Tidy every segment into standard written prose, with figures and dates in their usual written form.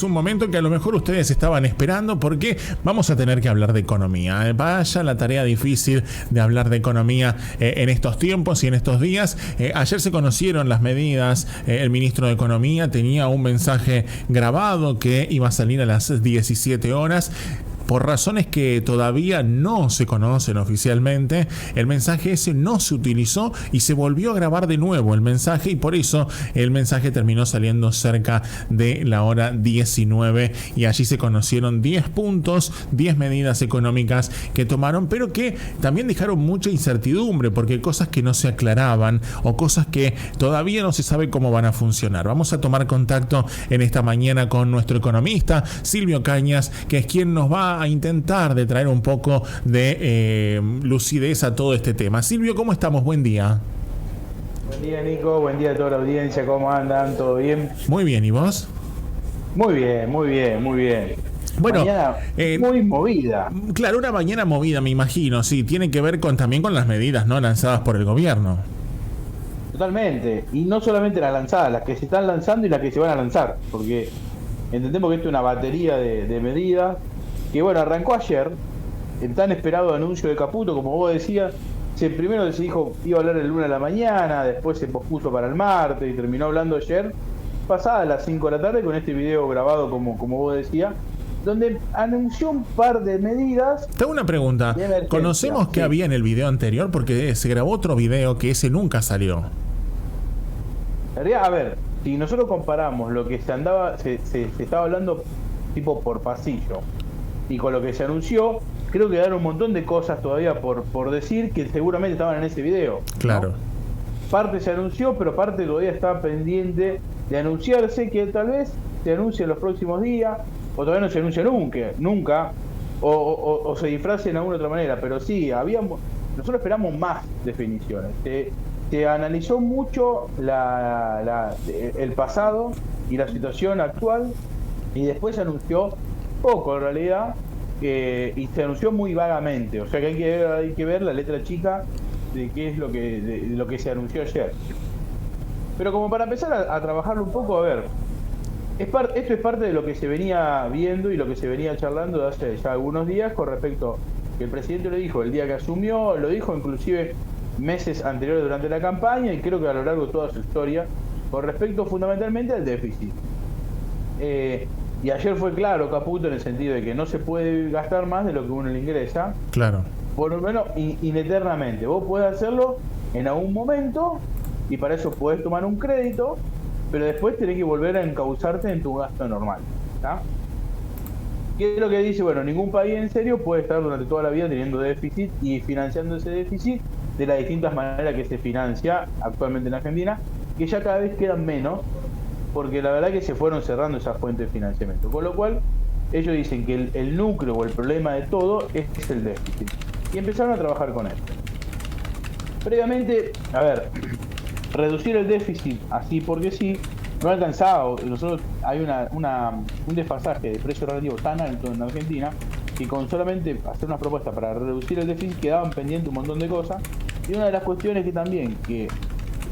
un momento que a lo mejor ustedes estaban esperando porque vamos a tener que hablar de economía. Vaya la tarea difícil de hablar de economía en estos tiempos y en estos días. Ayer se conocieron las medidas. El ministro de Economía tenía un mensaje grabado que iba a salir a las 17 horas. Por razones que todavía no se conocen oficialmente, el mensaje ese no se utilizó y se volvió a grabar de nuevo el mensaje, y por eso el mensaje terminó saliendo cerca de la hora 19 y allí se conocieron 10 puntos, 10 medidas económicas que tomaron, pero que también dejaron mucha incertidumbre porque cosas que no se aclaraban o cosas que todavía no se sabe cómo van a funcionar. Vamos a tomar contacto en esta mañana con nuestro economista Silvio Cañas, que es quien nos va a intentar de traer un poco de lucidez a todo este tema. Silvio, ¿cómo estamos? Buen día. Buen día, Nico. Buen día a toda la audiencia. ¿Cómo andan? ¿Todo bien? Muy bien, ¿y vos? Muy bien, muy bien, muy bien. Bueno, mañana muy movida. Claro, una mañana movida, me imagino. Sí, tiene que ver también con las medidas, ¿no?, lanzadas por el gobierno. Totalmente. Y no solamente las lanzadas, las que se están lanzando y las que se van a lanzar. Porque entendemos que esto es una batería de medidas. Que bueno, arrancó ayer el tan esperado anuncio de Caputo, como vos decías. Primero se dijo iba a hablar el lunes a la mañana, después se pospuso para el martes y terminó hablando ayer, pasada las 5 de la tarde, con este video grabado como vos decías, donde anunció un par de medidas. Tengo una pregunta. ¿Conocemos qué había en el video anterior? Porque se grabó otro video que ese nunca salió. A ver, si nosotros comparamos lo que se estaba hablando tipo por pasillo y con lo que se anunció, creo que quedaron un montón de cosas todavía por decir que seguramente estaban en ese video, ¿no? Claro. Parte se anunció, pero parte todavía está pendiente de anunciarse, que tal vez se anuncie en los próximos días, o todavía no se anuncia nunca, o se disfrace de alguna otra manera, pero sí, nosotros esperamos más definiciones. Se analizó mucho el pasado y la situación actual, y después se anunció poco en realidad, y se anunció muy vagamente, o sea que hay que ver la letra chica de qué es lo que se anunció ayer. Pero como para empezar a trabajarlo un poco, a ver, esto es parte de lo que se venía viendo y lo que se venía charlando de hace ya algunos días con respecto que el presidente lo dijo el día que asumió, lo dijo inclusive meses anteriores durante la campaña, y creo que a lo largo de toda su historia, con respecto fundamentalmente al déficit. Y ayer fue claro Caputo en el sentido de que no se puede gastar más de lo que uno le ingresa. Claro. Por lo menos ineternamente. Vos podés hacerlo en algún momento y para eso podés tomar un crédito, pero después tenés que volver a encauzarte en tu gasto normal, ¿tá? ¿Qué es lo que dice? Bueno, ningún país en serio puede estar durante toda la vida teniendo déficit y financiando ese déficit de las distintas maneras que se financia actualmente en Argentina, que ya cada vez quedan menos, porque la verdad que se fueron cerrando esas fuentes de financiamiento. Con lo cual, ellos dicen que el núcleo o el problema de todo es el déficit. Y empezaron a trabajar con él. Previamente, a ver, reducir el déficit así porque sí, no alcanzaba. Nosotros hay un desfasaje de precio relativo tan alto en Argentina que con solamente hacer una propuesta para reducir el déficit quedaban pendientes un montón de cosas. Y una de las cuestiones que también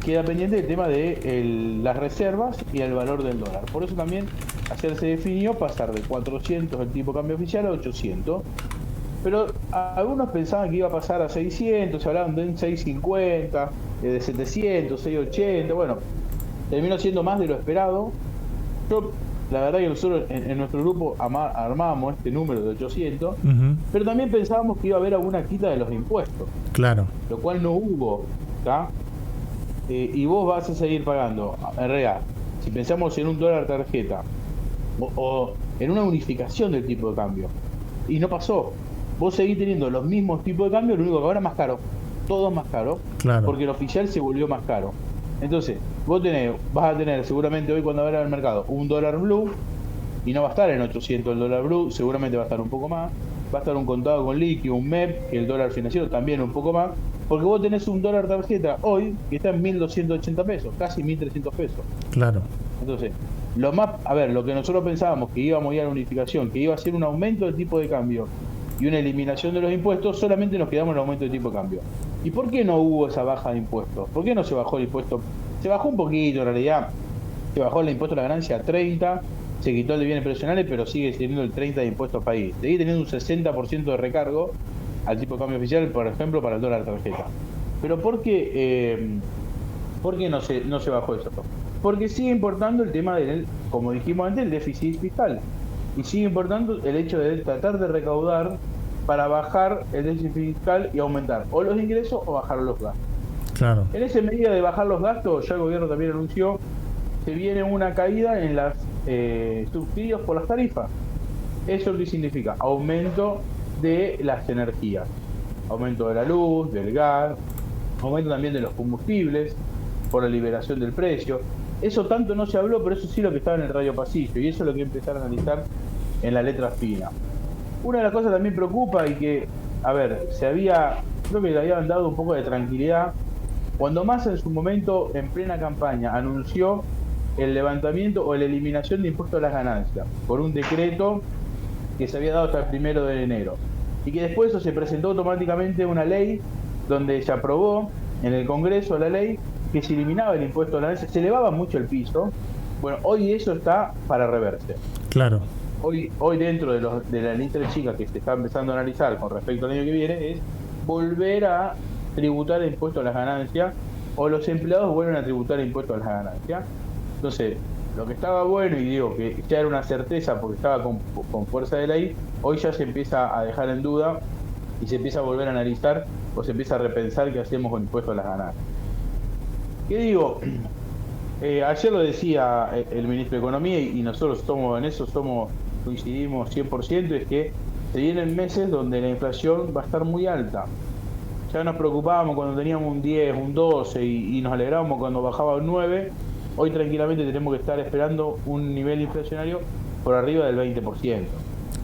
queda pendiente el tema de las reservas y el valor del dólar. Por eso también ayer se definió pasar de 400 el tipo de cambio oficial a 800. Pero algunos pensaban que iba a pasar a 600, se hablaban de 650, de 700, 680. Bueno, terminó siendo más de lo esperado. La verdad que nosotros en nuestro grupo armábamos este número de 800, pero también pensábamos que iba a haber alguna quita de los impuestos. Claro. Lo cual no hubo, ¿tá? Y vos vas a seguir pagando, en realidad, si pensamos en un dólar tarjeta o en una unificación del tipo de cambio, y no pasó, vos seguís teniendo los mismos tipos de cambio, lo único que ahora es más caro, todo es más caro, claro, porque el oficial se volvió más caro. Entonces, vas a tener seguramente hoy cuando abra el mercado un dólar blue, y no va a estar en 800 el dólar blue, seguramente va a estar un poco más, va a estar un contado con líquido, un MEP, que el dólar financiero también un poco más, porque vos tenés un dólar tarjeta hoy que está en 1.280 pesos, casi 1.300 pesos. Claro. Entonces, lo que nosotros pensábamos que íbamos a ir a la unificación, que iba a ser un aumento del tipo de cambio y una eliminación de los impuestos, solamente nos quedamos en el aumento del tipo de cambio. ¿Y por qué no hubo esa baja de impuestos? ¿Por qué no se bajó el impuesto? Se bajó un poquito en realidad, se bajó el impuesto a la ganancia a 30, se quitó el de bienes personales, pero sigue teniendo el 30% de impuestos país. Sigue teniendo un 60% de recargo al tipo de cambio oficial, por ejemplo, para el dólar tarjeta. Pero ¿por qué no se bajó eso? Porque sigue importando el tema del, como dijimos antes, el déficit fiscal. Y sigue importando el hecho de tratar de recaudar para bajar el déficit fiscal y aumentar o los ingresos o bajar los gastos. Claro. En esa medida de bajar los gastos, ya el gobierno también anunció, se viene una caída en los subsidios por las tarifas. ¿Eso qué significa? Aumento de las energías, aumento de la luz, del gas, aumento también de los combustibles por la liberación del precio. Eso tanto no se habló, pero eso sí lo que estaba en el radio pasillo, y eso es lo que empezar a analizar en la letra fina. Una de las cosas también preocupa y que, a ver, creo que le habían dado un poco de tranquilidad cuando Massa en su momento, en plena campaña, anunció el levantamiento o la eliminación de impuestos a las ganancias por un decreto que se había dado hasta el 1 de enero. Y que después eso se presentó automáticamente una ley donde se aprobó en el Congreso la ley que se eliminaba el impuesto a la ganancia, se elevaba mucho el piso. Bueno, hoy eso está para reverse. Claro. Hoy dentro de la lista chica que se está empezando a analizar con respecto al año que viene es volver a tributar el impuesto a las ganancias, o los empleados vuelven a tributar el impuesto a las ganancias. Entonces, lo que estaba bueno, y digo que ya era una certeza porque estaba con fuerza de ley, hoy ya se empieza a dejar en duda y se empieza a volver a analizar o se empieza a repensar qué hacemos con el impuesto a las ganancias. ¿Qué digo? Ayer lo decía el ministro de Economía y nosotros coincidimos 100%, es que se vienen meses donde la inflación va a estar muy alta. Ya nos preocupábamos cuando teníamos un 10, un 12 y nos alegrábamos cuando bajaba un 9. Hoy tranquilamente tenemos que estar esperando un nivel inflacionario por arriba del 20%.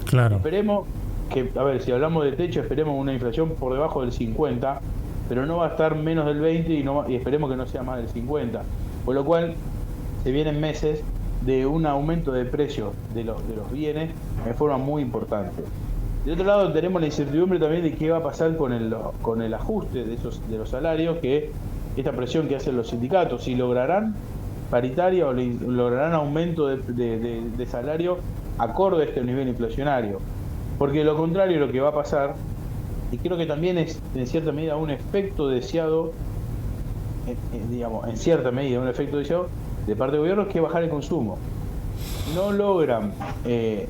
Claro. Esperemos que, a ver, si hablamos de techo, esperemos una inflación por debajo del 50, pero no va a estar menos del 20 y esperemos que no sea más del 50. Por lo cual se vienen meses de un aumento de precios de los bienes en forma muy importante. De otro lado tenemos la incertidumbre también de qué va a pasar con el ajuste de los salarios, que esta presión que hacen los sindicatos, si lograrán paritaria o lograrán aumento de salario acorde a este nivel inflacionario. Porque lo contrario, lo que va a pasar, y creo que también es en cierta medida un efecto deseado, en cierta medida un efecto deseado de parte del gobierno, es que bajar el consumo. No logran, de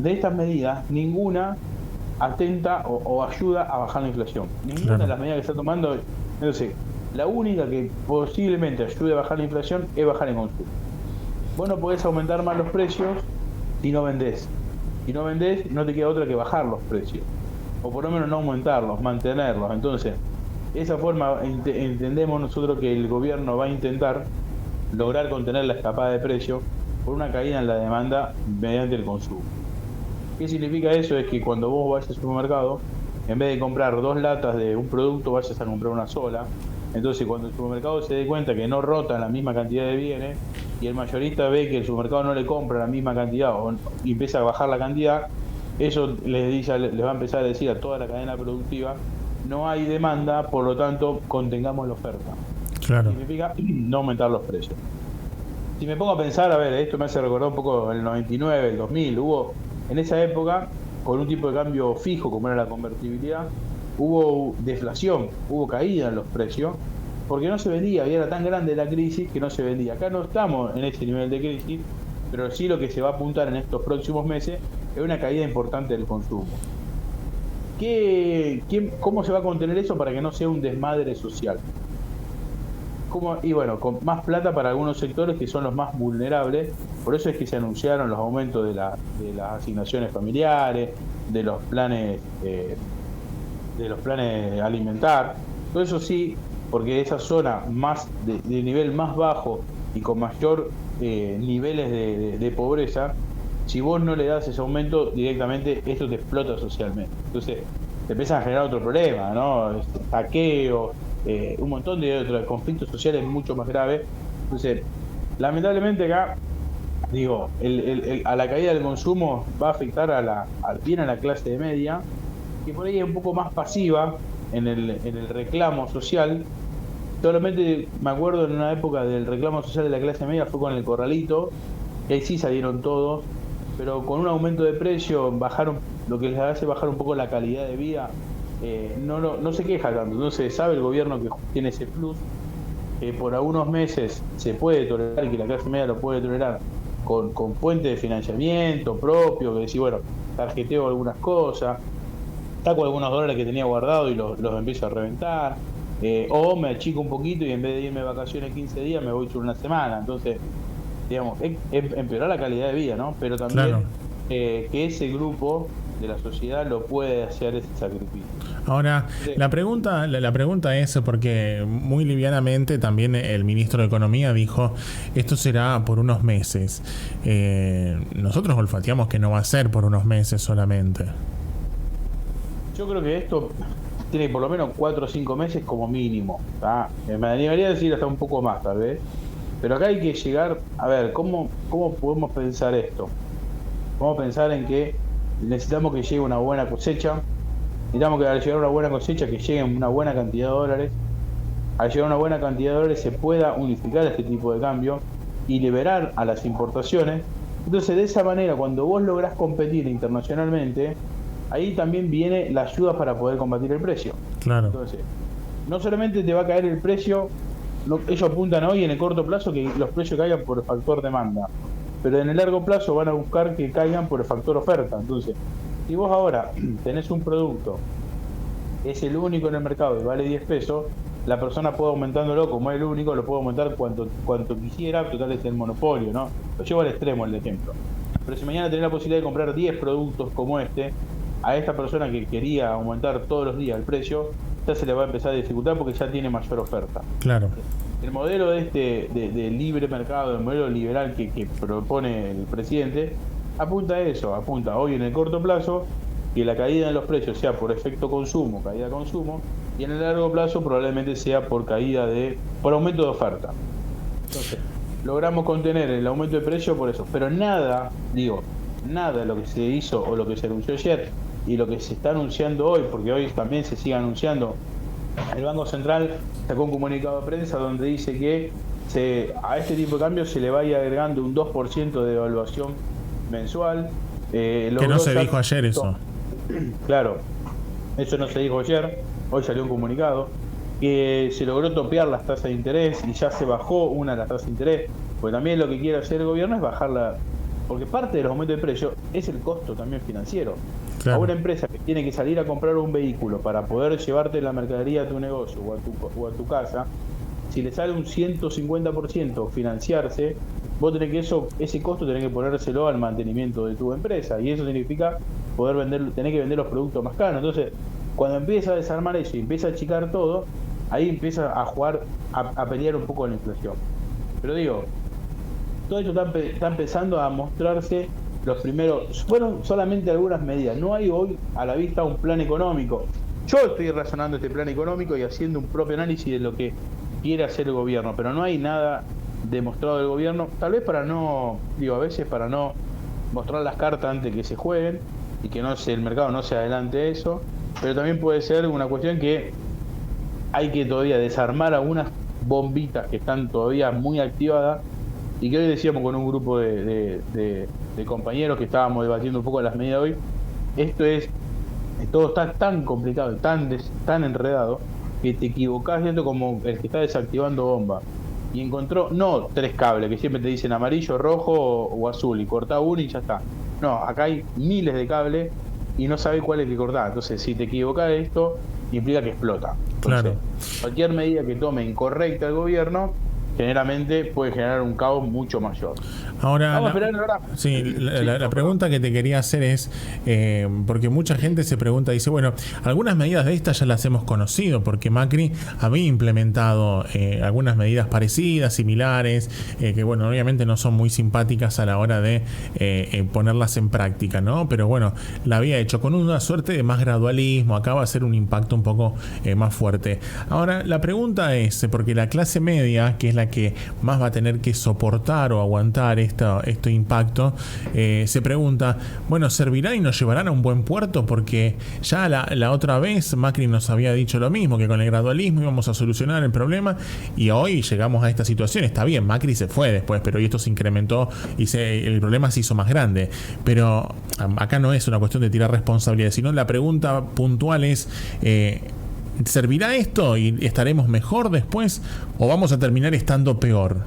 estas medidas, ninguna atenta o ayuda a bajar la inflación. Ninguna de las medidas que está tomando. Entonces, la única que posiblemente ayude a bajar la inflación es bajar el consumo. Vos no podés aumentar más los precios si no vendés. Si no vendés, no te queda otra que bajar los precios. O por lo menos no aumentarlos, mantenerlos. Entonces, de esa forma entendemos nosotros que el gobierno va a intentar lograr contener la escapada de precios por una caída en la demanda mediante el consumo. ¿Qué significa eso? Es que cuando vos vayas al supermercado, en vez de comprar 2 latas de un producto, vayas a comprar una sola. Entonces, cuando el supermercado se dé cuenta que no rota la misma cantidad de bienes y el mayorista ve que el supermercado no le compra la misma cantidad y empieza a bajar la cantidad, eso les va a empezar a decir a toda la cadena productiva: no hay demanda, por lo tanto contengamos la oferta. Claro. Significa no aumentar los precios. Si me pongo a pensar, a ver, esto me hace recordar un poco el 99, el 2000, hubo en esa época, con un tipo de cambio fijo como era la convertibilidad, hubo deflación, hubo caída en los precios, porque no se vendía, y era tan grande la crisis que no se vendía. Acá no estamos en ese nivel de crisis, pero sí lo que se va a apuntar en estos próximos meses es una caída importante del consumo. ¿Cómo se va a contener eso para que no sea un desmadre social? Y bueno, con más plata para algunos sectores que son los más vulnerables. Por eso es que se anunciaron los aumentos de las asignaciones familiares, de los planes alimentar. Todo eso sí, porque esa zona más de nivel más bajo y con mayor niveles de pobreza, si vos no le das ese aumento directamente, esto te explota socialmente. Entonces te empiezan a generar otro problema, ¿no? Saqueo, un montón de otros conflictos sociales mucho más graves. Entonces, lamentablemente acá, digo, a la caída del consumo va a afectar bien a la clase de media, que por ahí es un poco más pasiva en el reclamo social. Solamente me acuerdo en una época del reclamo social de la clase media fue con el corralito, y ahí sí salieron todos, pero con un aumento de precio bajaron, lo que les hace bajar un poco la calidad de vida, no se queja tanto. Entonces sabe el gobierno que tiene ese plus, que por algunos meses se puede tolerar, y que la clase media lo puede tolerar, con fuente de financiamiento propio, que decir, bueno, tarjeteo algunas cosas, saco algunos dólares que tenía guardado y los empiezo a reventar, o me achico un poquito y en vez de irme de vacaciones 15 días me voy por una semana. Entonces, digamos, empeorar la calidad de vida, ¿no? Pero también Claro. Que ese grupo de la sociedad lo puede hacer ese sacrificio. Ahora, Sí. la pregunta es, porque muy livianamente también el ministro de Economía dijo, esto será por unos meses. Nosotros olfateamos que no va a ser por unos meses solamente. Yo creo que esto tiene por lo menos 4 o 5 meses como mínimo, ¿tá? Me animaría a decir hasta un poco más, tal vez. Pero acá hay que llegar, a ver, ¿cómo podemos pensar esto? Vamos a pensar en que necesitamos que llegue una buena cosecha, necesitamos que al llegar una buena cosecha que llegue una buena cantidad de dólares, al llegar una buena cantidad de dólares se pueda unificar este tipo de cambio y liberar a las importaciones. Entonces, de esa manera, cuando vos lográs competir internacionalmente, ahí también viene la ayuda para poder combatir el precio. Claro. Entonces, no solamente te va a caer el precio, ellos apuntan hoy en el corto plazo que los precios caigan por el factor demanda, pero en el largo plazo van a buscar que caigan por el factor oferta. Entonces, si vos ahora tenés un producto, es el único en el mercado y vale 10 pesos, la persona puede aumentándolo, como es el único, lo puede aumentar cuanto quisiera, total es el monopolio, ¿no? Lo llevo al extremo el ejemplo. Pero si mañana tenés la posibilidad de comprar 10 productos como este, a esta persona que quería aumentar todos los días el precio, ya se le va a empezar a dificultar porque ya tiene mayor oferta. Claro. El modelo de libre mercado, el modelo liberal que propone el presidente, apunta a eso, apunta hoy en el corto plazo que la caída en los precios sea por efecto consumo, caída de consumo, y en el largo plazo probablemente sea por aumento de oferta. Entonces, logramos contener el aumento de precio por eso, pero nada de lo que se hizo o lo que se anunció ayer y lo que se está anunciando hoy, porque hoy también se sigue anunciando, el Banco Central sacó un comunicado de prensa donde dice que a este tipo de cambios se le va a ir agregando un 2% de devaluación mensual. Que no se dijo ayer eso. Claro, eso no se dijo ayer, hoy salió un comunicado, que se logró topear las tasas de interés y ya se bajó una de las tasas de interés, porque también lo que quiere hacer el gobierno es bajarla, porque parte del aumento de precio es el costo también financiero. Claro. A una empresa que tiene que salir a comprar un vehículo para poder llevarte la mercadería a tu negocio o a tu casa, si le sale un 150% financiarse, vos tenés que ese costo tenés que ponérselo al mantenimiento de tu empresa, y eso significa tenés que vender los productos más caros. Entonces, cuando empieza a desarmar eso y empieza a achicar todo, ahí empieza a jugar, a pelear un poco la inflación. Pero digo, todo esto está empezando a mostrarse los primeros, fueron solamente algunas medidas, no hay hoy a la vista un plan económico. Yo estoy razonando este plan económico y haciendo un propio análisis de lo que quiere hacer el gobierno, pero no hay nada demostrado del gobierno, tal vez a veces para no mostrar las cartas antes que se jueguen y que el mercado no se adelante eso, pero también puede ser una cuestión que hay que todavía desarmar algunas bombitas que están todavía muy activadas, y que hoy decíamos con un grupo de compañeros que estábamos debatiendo un poco las medidas hoy, todo está tan complicado, tan enredado, que te equivocás dentro como el que está desactivando bomba y encontró no 3 cables que siempre te dicen amarillo, rojo o azul y cortá uno y ya está. No, acá hay miles de cables y no sabés cuál es el que cortar. Entonces, si te equivocás de esto, implica que explota. Entonces, Claro. cualquier medida que tome incorrecta el gobierno generalmente puede generar un caos mucho mayor. Ahora, Vamos a esperar ahora. sí, la pregunta que te quería hacer es, porque mucha gente se pregunta, dice, bueno, algunas medidas de estas ya las hemos conocido, porque Macri había implementado algunas medidas parecidas, similares, que bueno, obviamente no son muy simpáticas a la hora de ponerlas en práctica, ¿no? Pero bueno, la había hecho con una suerte de más gradualismo, acá va a ser un impacto un poco más fuerte. Ahora, la pregunta es, porque la clase media, que es la la que más va a tener que soportar o aguantar este impacto, se pregunta, bueno, ¿servirá y nos llevarán a un buen puerto? Porque ya la otra vez Macri nos había dicho lo mismo, que con el gradualismo íbamos a solucionar el problema, y hoy llegamos a esta situación. Está bien, Macri se fue después, pero esto se incrementó y el problema se hizo más grande. Pero acá no es una cuestión de tirar responsabilidad, sino la pregunta puntual es, ¿servirá esto y estaremos mejor después o vamos a terminar estando peor?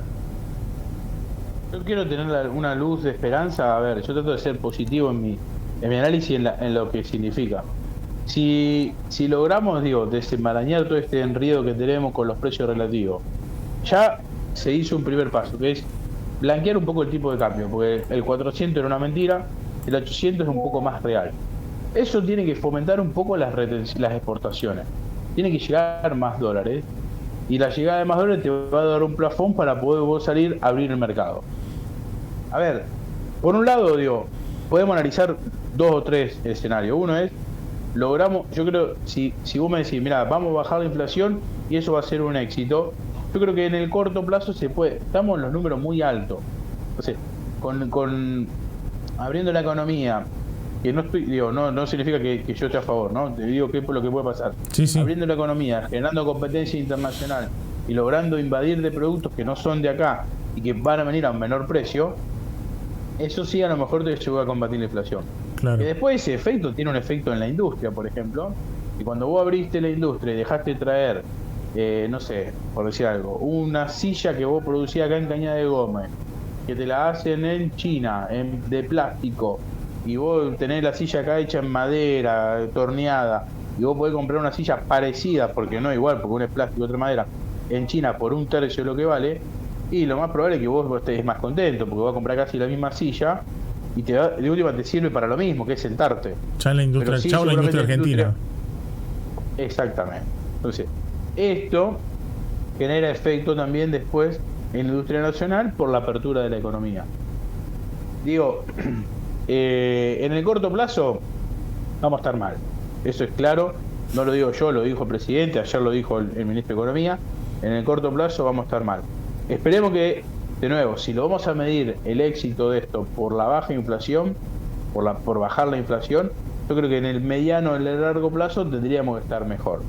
Yo quiero tener una luz de esperanza. A ver, yo trato de ser positivo en mi análisis en lo que significa. Si logramos, desenmarañar todo este enredo que tenemos con los precios relativos, ya se hizo un primer paso, que es blanquear un poco el tipo de cambio, porque el 400 era una mentira, el 800 es un poco más real. Eso tiene que fomentar un poco las exportaciones. Tiene que llegar más dólares, y la llegada de más dólares te va a dar un plafón para poder vos salir a abrir el mercado. A ver, por un lado, podemos analizar 2 o 3 escenarios. Uno es, logramos, yo creo, si vos me decís, mira, vamos a bajar la inflación y eso va a ser un éxito, yo creo que en el corto plazo se puede. Estamos en los números muy altos. Entonces, con abriendo la economía, que no significa que yo esté a favor, ¿no? Te digo qué es lo que puede pasar. Sí. Abriendo la economía, generando competencia internacional y logrando invadir de productos que no son de acá y que van a venir a un menor precio, eso sí a lo mejor te ayuda a combatir la inflación. Claro. Y después ese efecto tiene un efecto en la industria, por ejemplo, y cuando vos abriste la industria y dejaste traer, no sé, por decir algo, una silla que vos producías acá en Cañada de Gómez, que te la hacen en China, de plástico, y vos tenés la silla acá hecha en madera, torneada, y vos podés comprar una silla parecida, porque no igual, porque una es plástico y otra madera, en China por 1/3 de lo que vale, y lo más probable es que vos estés más contento, porque vas a comprar casi la misma silla, y de última te sirve para lo mismo, que es sentarte. Ya la industria, la industria argentina. Exactamente. Entonces, esto genera efecto también después en la industria nacional por la apertura de la economía. En el corto plazo vamos a estar mal, eso es claro, no lo digo yo, lo dijo el presidente, ayer lo dijo el ministro de Economía. En el corto plazo vamos a estar mal. Esperemos que, de nuevo, si lo vamos a medir el éxito de esto por la baja inflación, por bajar la inflación, yo creo que en el mediano y el largo plazo tendríamos que estar mejor.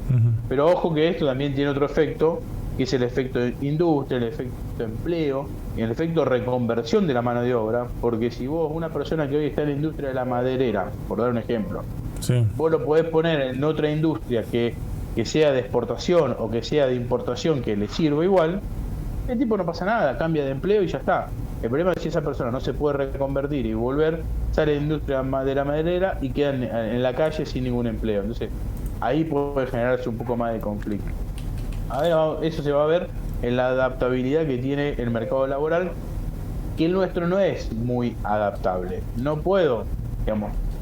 Pero ojo que esto también tiene otro efecto, que es el efecto de industria, el efecto de empleo y el efecto de reconversión de la mano de obra, porque si vos, una persona que hoy está en la industria de la maderera, por dar un ejemplo, vos lo podés poner en otra industria que sea de exportación o que sea de importación, que le sirva igual, el tipo no pasa nada, cambia de empleo y ya está. El problema es que si esa persona no se puede reconvertir y volver, sale de la industria de la maderera y queda en la calle sin ningún empleo. Entonces, ahí puede generarse un poco más de conflicto. A ver, eso se va a ver en la adaptabilidad que tiene el mercado laboral, que el nuestro no es muy adaptable. No puedo,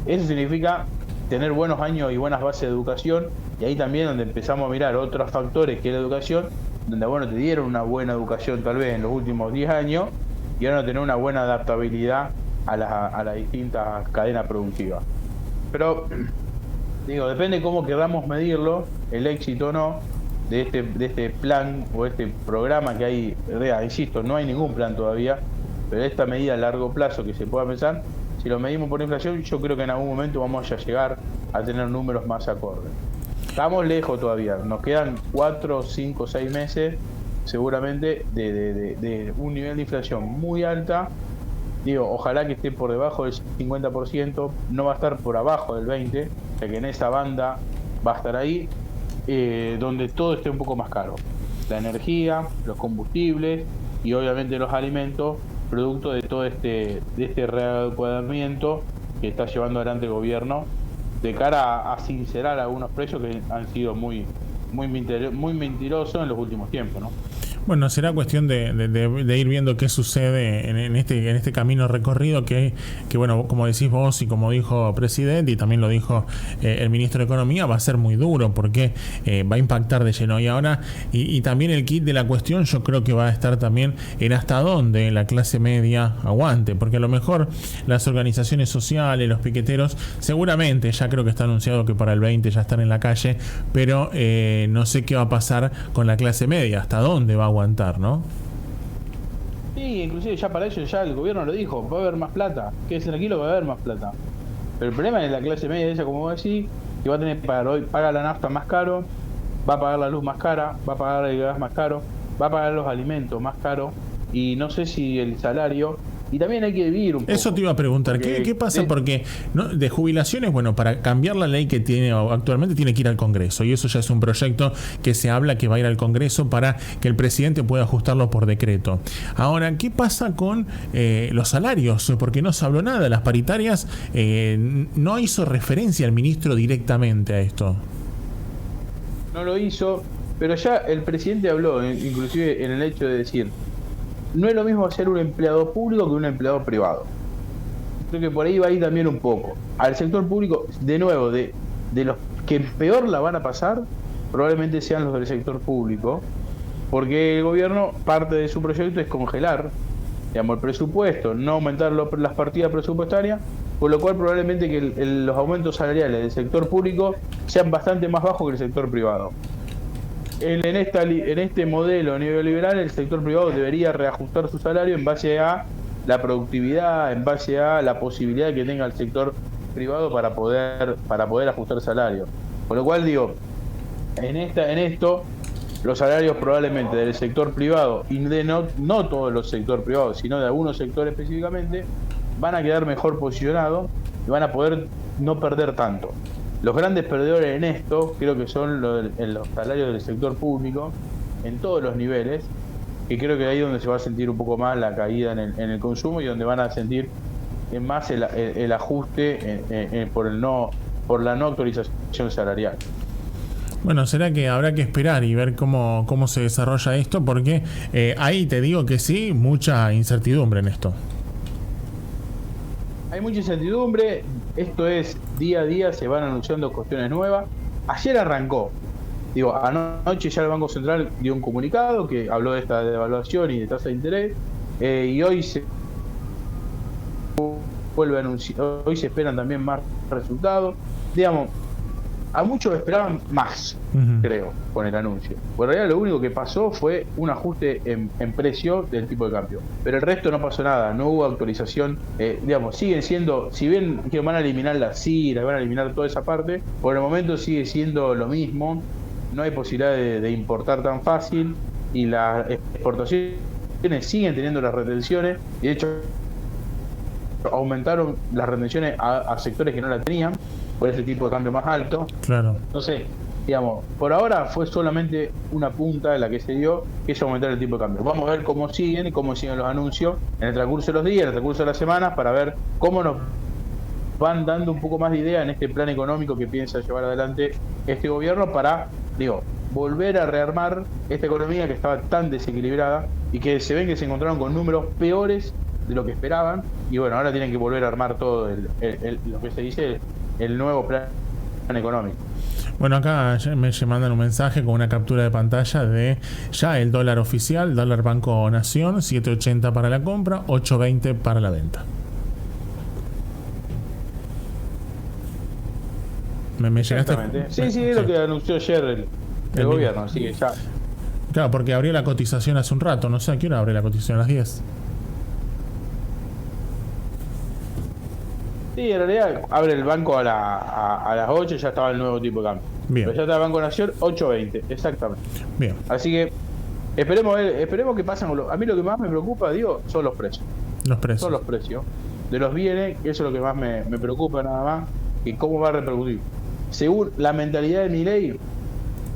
eso significa tener buenos años y buenas bases de educación, y ahí también donde empezamos a mirar otros factores que es la educación, donde te dieron una buena educación tal vez en los últimos 10 años, y ahora no tener una buena adaptabilidad a las distintas cadenas productivas. Pero, depende cómo queramos medirlo, el éxito o no, de este plan o este programa que hay. Insisto, no hay ningún plan todavía, pero esta medida a largo plazo que se pueda pensar, si lo medimos por inflación, yo creo que en algún momento vamos a llegar a tener números más acordes. Estamos lejos todavía, nos quedan 4, 5, 6 meses seguramente de un nivel de inflación muy alta. Ojalá que esté por debajo del 50%, no va a estar por abajo del 20%, o sea que en esa banda va a estar ahí, donde todo esté un poco más caro. La energía, los combustibles y obviamente los alimentos, producto de todo de este readecuamiento que está llevando adelante el gobierno de cara a sincerar algunos precios que han sido muy mentirosos en los últimos tiempos, ¿no? Bueno, será cuestión de ir viendo qué sucede en este camino recorrido que bueno, como decís vos y como dijo el presidente y también lo dijo el ministro de Economía, va a ser muy duro porque va a impactar de lleno. Y ahora, y también el kit de la cuestión yo creo que va a estar también en hasta dónde la clase media aguante, porque a lo mejor las organizaciones sociales, los piqueteros, seguramente, ya creo que está anunciado que para el 20 ya están en la calle, pero no sé qué va a pasar con la clase media, hasta dónde va a aguantar, ¿no? Sí, inclusive ya para ellos ya el gobierno lo dijo, va a haber más plata, quédense tranquilo, va a haber más plata. Pero el problema es la clase media esa, como vos decís, que va a tener que pagar hoy, paga la nafta más caro, va a pagar la luz más cara, va a pagar el gas más caro, va a pagar los alimentos más caro, y no sé si el salario, y también hay que vivir un poco. Eso te iba a preguntar, ¿qué pasa? Porque ¿no? De jubilaciones, bueno, para cambiar la ley que tiene actualmente tiene que ir al Congreso, y eso ya es un proyecto que se habla que va a ir al Congreso para que el presidente pueda ajustarlo por decreto. Ahora, ¿qué pasa con los salarios? Porque no se habló nada, las paritarias no hizo referencia al ministro directamente a esto. No lo hizo, pero ya el presidente habló, inclusive en el hecho de decir, no es lo mismo ser un empleado público que un empleado privado. Creo que por ahí va a ir también un poco. Al sector público, de nuevo, de los que peor la van a pasar, probablemente sean los del sector público, porque el gobierno, parte de su proyecto es congelar, digamos, el presupuesto, no aumentar las partidas presupuestarias, por lo cual probablemente que los aumentos salariales del sector público sean bastante más bajos que el sector privado. En este modelo neoliberal, el sector privado debería reajustar su salario en base a la productividad, en base a la posibilidad que tenga el sector privado para poder ajustar salario. Con lo cual digo, en esto los salarios probablemente del sector privado, y de no todos los sectores privados, sino de algunos sectores específicamente, van a quedar mejor posicionados y van a poder no perder tanto. Los grandes perdedores en esto creo que son los salarios del sector público en todos los niveles, que creo que ahí es donde se va a sentir un poco más la caída en el consumo y donde van a sentir más el ajuste por la no actualización salarial. Bueno, será que habrá que esperar y ver cómo se desarrolla esto, porque ahí te digo que sí, mucha incertidumbre en esto. Hay mucha incertidumbre, esto es día a día, se van anunciando cuestiones nuevas. Ayer arrancó, anoche ya el Banco Central dio un comunicado que habló de esta devaluación y de tasa de interés, y hoy se vuelve a anunciar, hoy se esperan también más resultados. Digamos, a muchos esperaban más, creo, con el anuncio. Por realidad lo único que pasó fue un ajuste en precio del tipo de cambio. Pero el resto no pasó nada, no hubo actualización. Siguen siendo, si bien que van a eliminar la CIRA, van a eliminar toda esa parte, por el momento sigue siendo lo mismo. No hay posibilidad de importar tan fácil y las exportaciones siguen teniendo las retenciones. Y de hecho, aumentaron las retenciones a sectores que no la tenían por ese tipo de cambio más alto. Claro. No sé, por ahora fue solamente una punta de la que se dio, que es aumentar el tipo de cambio. Vamos a ver cómo siguen y cómo siguen los anuncios en el transcurso de los días, en el transcurso de las semanas, para ver cómo nos van dando un poco más de idea en este plan económico que piensa llevar adelante este gobierno para, volver a rearmar esta economía que estaba tan desequilibrada y que se ven que se encontraron con números peores de lo que esperaban, y bueno, ahora tienen que volver a armar todo lo que se dice el nuevo plan económico. Bueno, acá me mandan un mensaje con una captura de pantalla de ya el dólar oficial, dólar Banco Nación, 7.80 para la compra, 8.20 para la venta. ¿Me llegaste? Sí, es lo que anunció ayer el gobierno, así que ya. Claro, porque abrió la cotización hace un rato, no sé a qué hora abre la cotización, a las 10. Sí, en realidad abre el banco a las 8, ya estaba el nuevo tipo de cambio. Bien. Pero ya está el Banco Nación 8.20, exactamente. Bien. Así que esperemos que pasen. A mí lo que más me preocupa, son los precios. Los precios. Son los precios de los bienes, que eso es lo que más me preocupa nada más, y cómo va a repercutir. Según la mentalidad de Milei,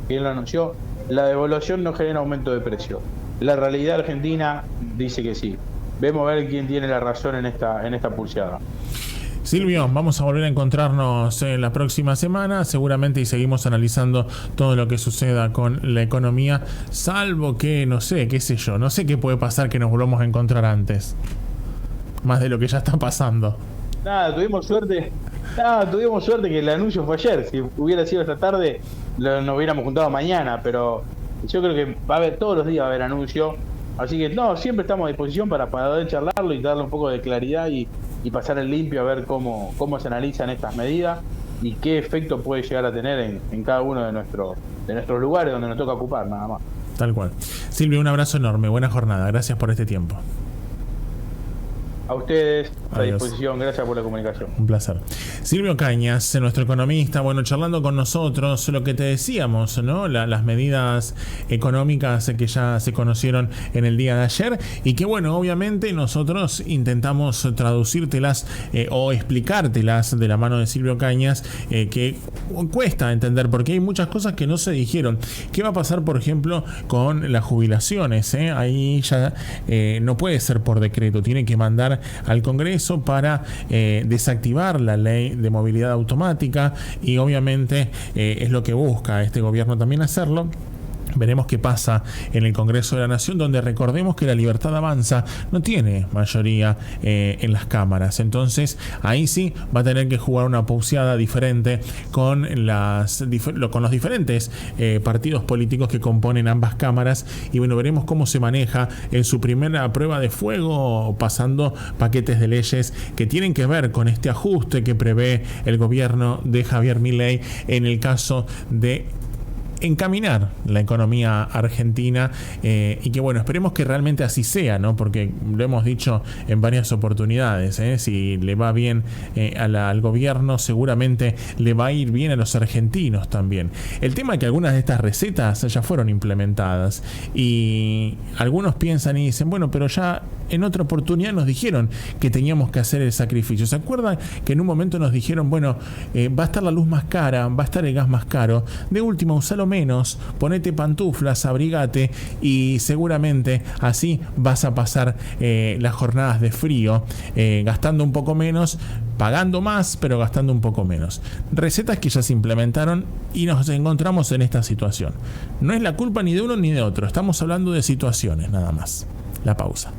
que él lo anunció, la devaluación no genera aumento de precio. La realidad argentina dice que sí. Vemos a ver quién tiene la razón en esta pulseada. Silvio, vamos a volver a encontrarnos la próxima semana, seguramente, y seguimos analizando todo lo que suceda con la economía, salvo que, no sé qué puede pasar que nos volvamos a encontrar antes, más de lo que ya está pasando. Tuvimos suerte que el anuncio fue ayer. Si hubiera sido esta tarde, nos hubiéramos juntado mañana, pero yo creo que va a haber, todos los días va a haber anuncio, así que siempre estamos a disposición para poder charlarlo y darle un poco de claridad y pasar el limpio a ver cómo se analizan estas medidas y qué efecto puede llegar a tener en cada uno de nuestros lugares donde nos toca ocupar, nada más. Tal cual. Silvio, un abrazo enorme, buena jornada, gracias por este tiempo. A ustedes, a Adiós. disposición. Gracias por la comunicación. Un placer. Silvio Cañas, nuestro economista, bueno, charlando con nosotros, lo que te decíamos, ¿no? Las medidas económicas que ya se conocieron en el día de ayer y que, bueno, obviamente nosotros intentamos traducírtelas o explicártelas de la mano de Silvio Cañas, que cuesta entender porque hay muchas cosas que no se dijeron. ¿Qué va a pasar, por ejemplo, con las jubilaciones? Ahí ya no puede ser por decreto, tiene que mandar al Congreso para desactivar la ley de movilidad automática y obviamente es lo que busca este gobierno también hacerlo. Veremos qué pasa en el Congreso de la Nación, donde recordemos que la Libertad Avanza no tiene mayoría en las cámaras. Entonces, ahí sí va a tener que jugar una pauseada diferente con los diferentes partidos políticos que componen ambas cámaras. Y bueno, veremos cómo se maneja en su primera prueba de fuego, pasando paquetes de leyes que tienen que ver con este ajuste que prevé el gobierno de Javier Milei en el caso de encaminar la economía argentina y que bueno, esperemos que realmente así sea, ¿no? Porque lo hemos dicho en varias oportunidades, si le va bien al gobierno, seguramente le va a ir bien a los argentinos también. El tema es que algunas de estas recetas ya fueron implementadas y algunos piensan y dicen, bueno, pero ya en otra oportunidad nos dijeron que teníamos que hacer el sacrificio. ¿Se acuerdan que en un momento nos dijeron, bueno, va a estar la luz más cara, va a estar el gas más caro, de última usalo menos, ponete pantuflas, abrigate y seguramente así vas a pasar las jornadas de frío gastando un poco menos, pagando más pero gastando un poco menos? Recetas que ya se implementaron y nos encontramos en esta situación. No es la culpa ni de uno ni de otro, estamos hablando de situaciones nada más. La pausa.